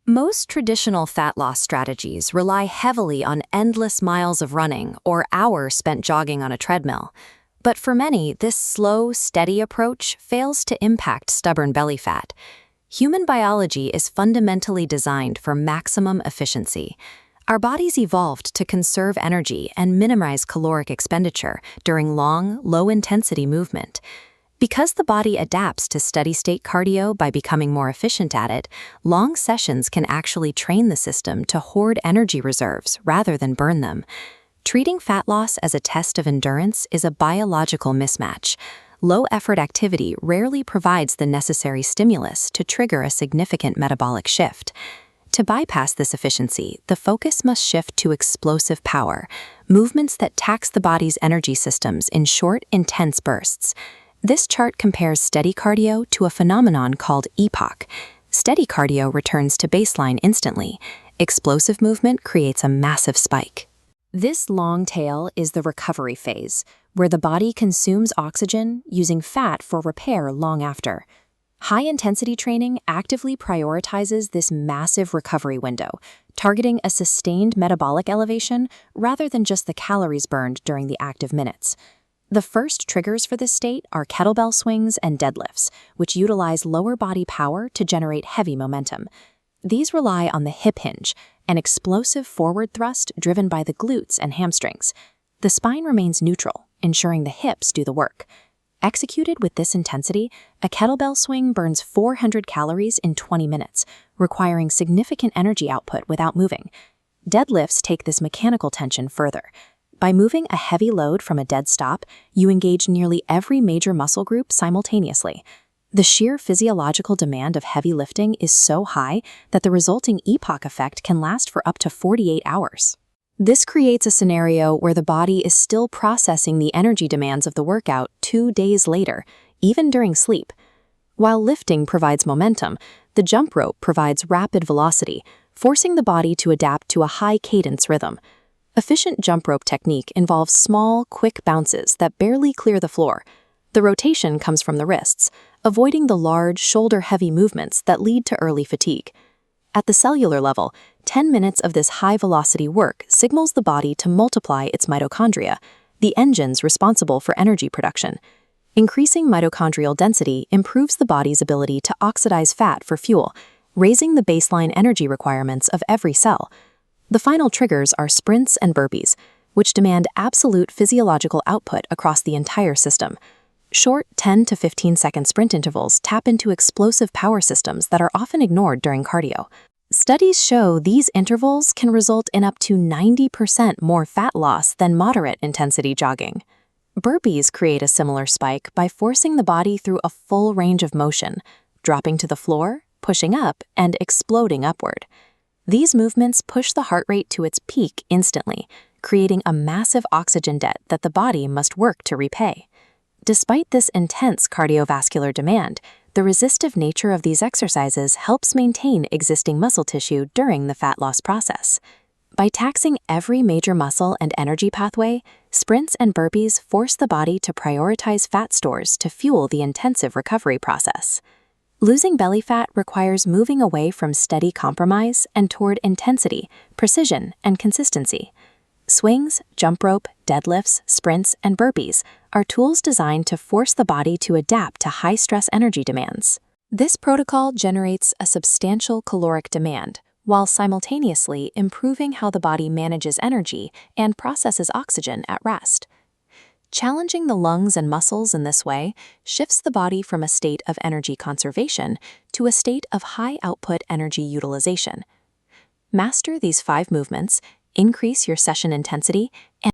Most traditional fat loss strategies rely heavily on endless miles of running or hours spent jogging on a treadmill. But for many, this slow, steady approach fails to impact stubborn belly fat. Human biology is fundamentally designed for maximum efficiency. Our bodies evolved to conserve energy and minimize caloric expenditure during long, low-intensity movement. Because the body adapts to steady-state cardio by becoming more efficient at it, long sessions can actually train the system to hoard energy reserves rather than burn them. Treating fat loss as a test of endurance is a biological mismatch. Low-effort activity rarely provides the necessary stimulus to trigger a significant metabolic shift. To bypass this efficiency, the focus must shift to explosive power, movements that tax the body's energy systems in short, intense bursts. This chart compares steady cardio to a phenomenon called EPOC. Steady cardio returns to baseline instantly. Explosive movement creates a massive spike. This long tail is the recovery phase, where the body consumes oxygen using fat for repair long after. High-intensity training actively prioritizes this massive recovery window, targeting a sustained metabolic elevation rather than just the calories burned during the active minutes. The first triggers for this state are kettlebell swings and deadlifts, which utilize lower body power to generate heavy momentum. These rely on the hip hinge, an explosive forward thrust driven by the glutes and hamstrings. The spine remains neutral, ensuring the hips do the work. Executed with this intensity, a kettlebell swing burns 400 calories in 20 minutes, requiring significant energy output without moving. Deadlifts take this mechanical tension further. By moving a heavy load from a dead stop, you engage nearly every major muscle group simultaneously. The sheer physiological demand of heavy lifting is so high that the resulting EPOC effect can last for up to 48 hours. This creates a scenario where the body is still processing the energy demands of the workout 2 days later, even during sleep. While lifting provides momentum, the jump rope provides rapid velocity, forcing the body to adapt to a high-cadence rhythm. Efficient jump rope technique involves small, quick bounces that barely clear the floor. The rotation comes from the wrists, avoiding the large, shoulder-heavy movements that lead to early fatigue. At the cellular level, 10 minutes of this high-velocity work signals the body to multiply its mitochondria, the engines responsible for energy production. Increasing mitochondrial density improves the body's ability to oxidize fat for fuel, raising the baseline energy requirements of every cell. The final triggers are sprints and burpees, which demand absolute physiological output across the entire system. Short 10 to 15-second sprint intervals tap into explosive power systems that are often ignored during cardio. Studies show these intervals can result in up to 90% more fat loss than moderate-intensity jogging. Burpees create a similar spike by forcing the body through a full range of motion, dropping to the floor, pushing up, and exploding upward. These movements push the heart rate to its peak instantly, creating a massive oxygen debt that the body must work to repay. Despite this intense cardiovascular demand, the resistive nature of these exercises helps maintain existing muscle tissue during the fat loss process. By taxing every major muscle and energy pathway, sprints and burpees force the body to prioritize fat stores to fuel the intensive recovery process. Losing belly fat requires moving away from steady compromise and toward intensity, precision, and consistency. Swings, jump rope, deadlifts, sprints, and burpees are tools designed to force the body to adapt to high-stress energy demands. This protocol generates a substantial caloric demand, while simultaneously improving how the body manages energy and processes oxygen at rest. Challenging the lungs and muscles in this way shifts the body from a state of energy conservation to a state of high-output energy utilization. Master these 5 movements, increase your session intensity, and